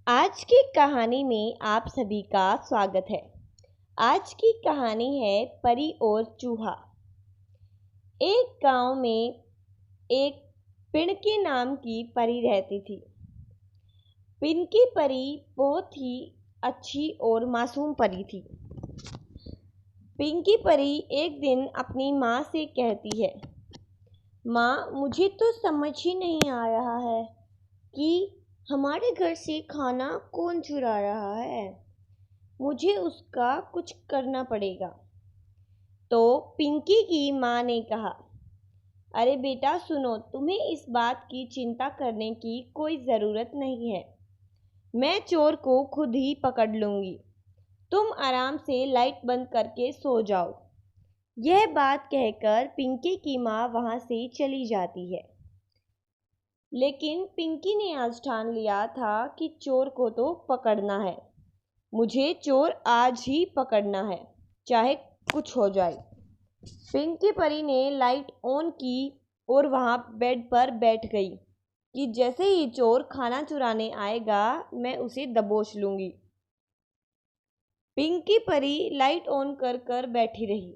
आज की कहानी में आप सभी का स्वागत है। आज की कहानी है परी और चूहा। एक गांव में एक पिंकी नाम की परी रहती थी। पिंकी परी बहुत ही अच्छी और मासूम परी थी। पिंकी परी एक दिन अपनी माँ से कहती है, माँ, मुझे तो समझ ही नहीं आ रहा है कि हमारे घर से खाना कौन चुरा रहा है। मुझे उसका कुछ करना पड़ेगा। तो पिंकी की माँ ने कहा, अरे बेटा सुनो, तुम्हें इस बात की चिंता करने की कोई ज़रूरत नहीं है। मैं चोर को खुद ही पकड़ लूँगी। तुम आराम से लाइट बंद करके सो जाओ। यह बात कहकर पिंकी की माँ वहाँ से चली जाती है। लेकिन पिंकी ने आज ठान लिया था कि चोर को तो पकड़ना है। मुझे चोर आज ही पकड़ना है, चाहे कुछ हो जाए। पिंकी परी ने लाइट ऑन की और वहां बेड पर बैठ गई कि जैसे ही चोर खाना चुराने आएगा मैं उसे दबोच लूंगी। पिंकी परी लाइट ऑन कर कर बैठी रही।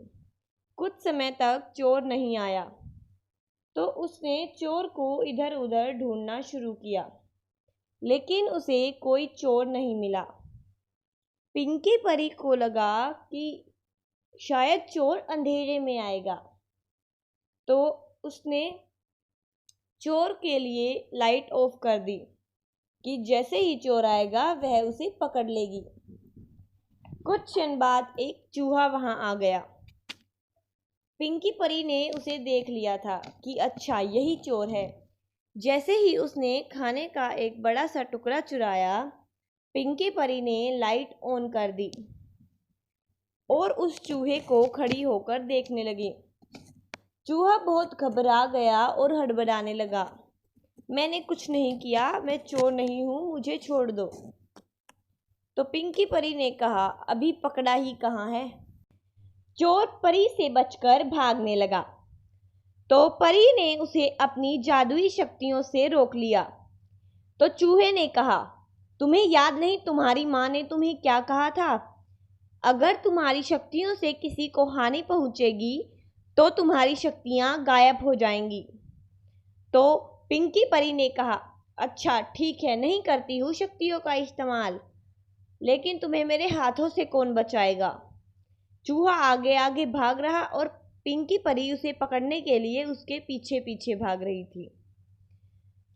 कुछ समय तक चोर नहीं आया तो उसने चोर को इधर उधर ढूंढना शुरू किया, लेकिन उसे कोई चोर नहीं मिला। पिंकी परी को लगा कि शायद चोर अंधेरे में आएगा, तो उसने चोर के लिए लाइट ऑफ कर दी कि जैसे ही चोर आएगा वह उसे पकड़ लेगी। कुछ क्षण बाद एक चूहा वहां आ गया। पिंकी परी ने उसे देख लिया था कि अच्छा यही चोर है। जैसे ही उसने खाने का एक बड़ा सा टुकड़ा चुराया, पिंकी परी ने लाइट ऑन कर दी और उस चूहे को खड़ी होकर देखने लगी। चूहा बहुत घबरा गया और हड़बड़ाने लगा। मैंने कुछ नहीं किया, मैं चोर नहीं हूं, मुझे छोड़ दो। तो पिंकी परी ने कहा, अभी पकड़ा ही कहाँ है। चोर परी से बचकर भागने लगा तो परी ने उसे अपनी जादुई शक्तियों से रोक लिया। तो चूहे ने कहा, तुम्हें याद नहीं तुम्हारी माँ ने तुम्हें क्या कहा था? अगर तुम्हारी शक्तियों से किसी को हानि पहुंचेगी तो तुम्हारी शक्तियां गायब हो जाएंगी। तो पिंकी परी ने कहा, अच्छा ठीक है, नहीं करती हूँ शक्तियों का इस्तेमाल, लेकिन तुम्हें मेरे हाथों से कौन बचाएगा। चूहा आगे आगे भाग रहा और पिंकी परी उसे पकड़ने के लिए उसके पीछे पीछे भाग रही थी।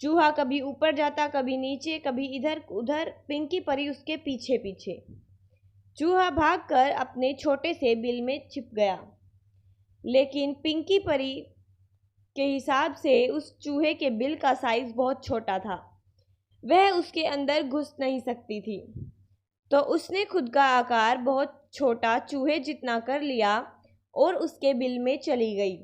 चूहा कभी ऊपर जाता, कभी नीचे, कभी इधर उधर, पिंकी परी उसके पीछे पीछे। चूहा भागकर अपने छोटे से बिल में छिप गया, लेकिन पिंकी परी के हिसाब से उस चूहे के बिल का साइज बहुत छोटा था। वह उसके अंदर घुस नहीं सकती थी, तो उसने खुद का आकार बहुत छोटा चूहे जितना कर लिया और उसके बिल में चली गई।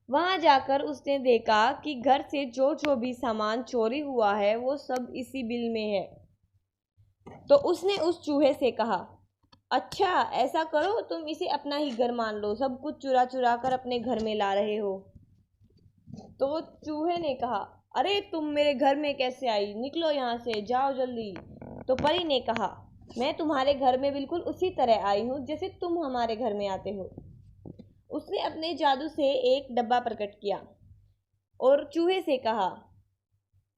वहां जाकर उसने देखा कि घर से जो जो भी सामान चोरी हुआ है वो सब इसी बिल में है। तो उसने उस चूहे से कहा, अच्छा ऐसा करो, तुम इसे अपना ही घर मान लो, सब कुछ चुरा चुरा कर अपने घर में ला रहे हो। तो चूहे ने कहा, अरे तुम मेरे घर में कैसे आई, निकलो यहाँ से, जाओ जल्दी। तो परी ने कहा, मैं तुम्हारे घर में बिल्कुल उसी तरह आई हूँ जैसे तुम हमारे घर में आते हो। उसने अपने जादू से एक डब्बा प्रकट किया और चूहे से कहा,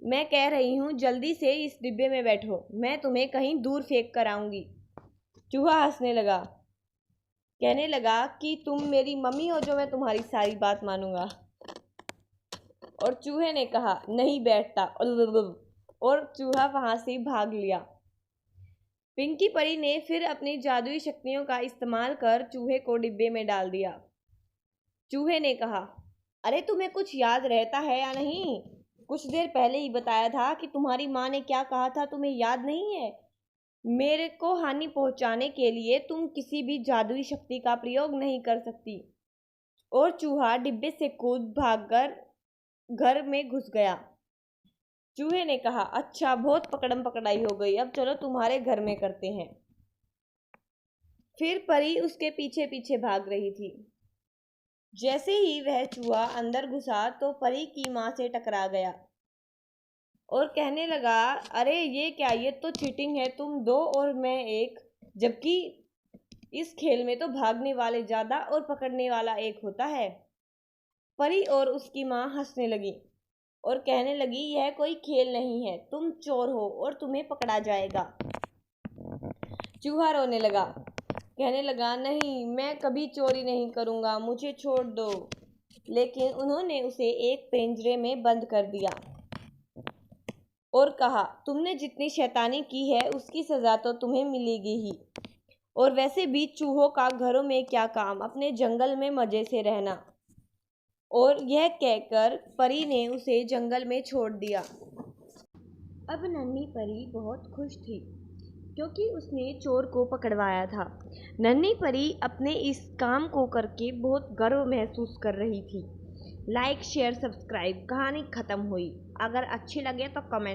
मैं कह रही हूँ जल्दी से इस डिब्बे में बैठो, मैं तुम्हें कहीं दूर फेंक कर आऊंगी। चूहा हंसने लगा, कहने लगा कि तुम मेरी मम्मी हो जो मैं तुम्हारी सारी बात मानूंगा। और चूहे ने कहा, नहीं बैठता, और चूहा वहां से भाग लिया। पिंकी परी ने फिर अपनी जादुई शक्तियों का इस्तेमाल कर चूहे को डिब्बे में डाल दिया। चूहे ने कहा, अरे तुम्हें कुछ याद रहता है या नहीं? कुछ देर पहले ही बताया था कि तुम्हारी माँ ने क्या कहा था, तुम्हें याद नहीं है? मेरे को हानि पहुंचाने के लिए तुम किसी भी जादुई शक्ति का प्रयोग नहीं कर सकती। और चूहा डिब्बे से कूद भागकर घर में घुस गया। चूहे ने कहा, अच्छा बहुत पकड़म पकड़ाई हो गई, अब चलो तुम्हारे घर में करते हैं। फिर परी उसके पीछे पीछे भाग रही थी। जैसे ही वह चूहा अंदर घुसा तो परी की माँ से टकरा गया। और कहने लगा, अरे ये क्या, ये तो चीटिंग है, तुम दो और मैं एक, जबकि इस खेल में तो भागने वाले ज्यादा और पकड़ने वाला एक होता है। परी और उसकी माँ हंसने लगी और कहने लगी, यह कोई खेल नहीं है, तुम चोर हो और तुम्हें पकड़ा जाएगा। चूहा रोने लगा, कहने लगा, नहीं, मैं कभी चोरी नहीं करूंगा, मुझे छोड़ दो। लेकिन उन्होंने उसे एक पिंजरे में बंद कर दिया और कहा, तुमने जितनी शैतानी की है उसकी सजा तो तुम्हें मिलेगी ही, और वैसे भी चूहों का घरों में क्या काम, अपने जंगल में मजे से रहना। और यह कहकर परी ने उसे जंगल में छोड़ दिया। अब नन्ही परी बहुत खुश थी क्योंकि उसने चोर को पकड़वाया था। नन्ही परी अपने इस काम को करके बहुत गर्व महसूस कर रही थी। लाइक शेयर सब्सक्राइब, कहानी खत्म हुई। अगर अच्छी लगे तो कमेंट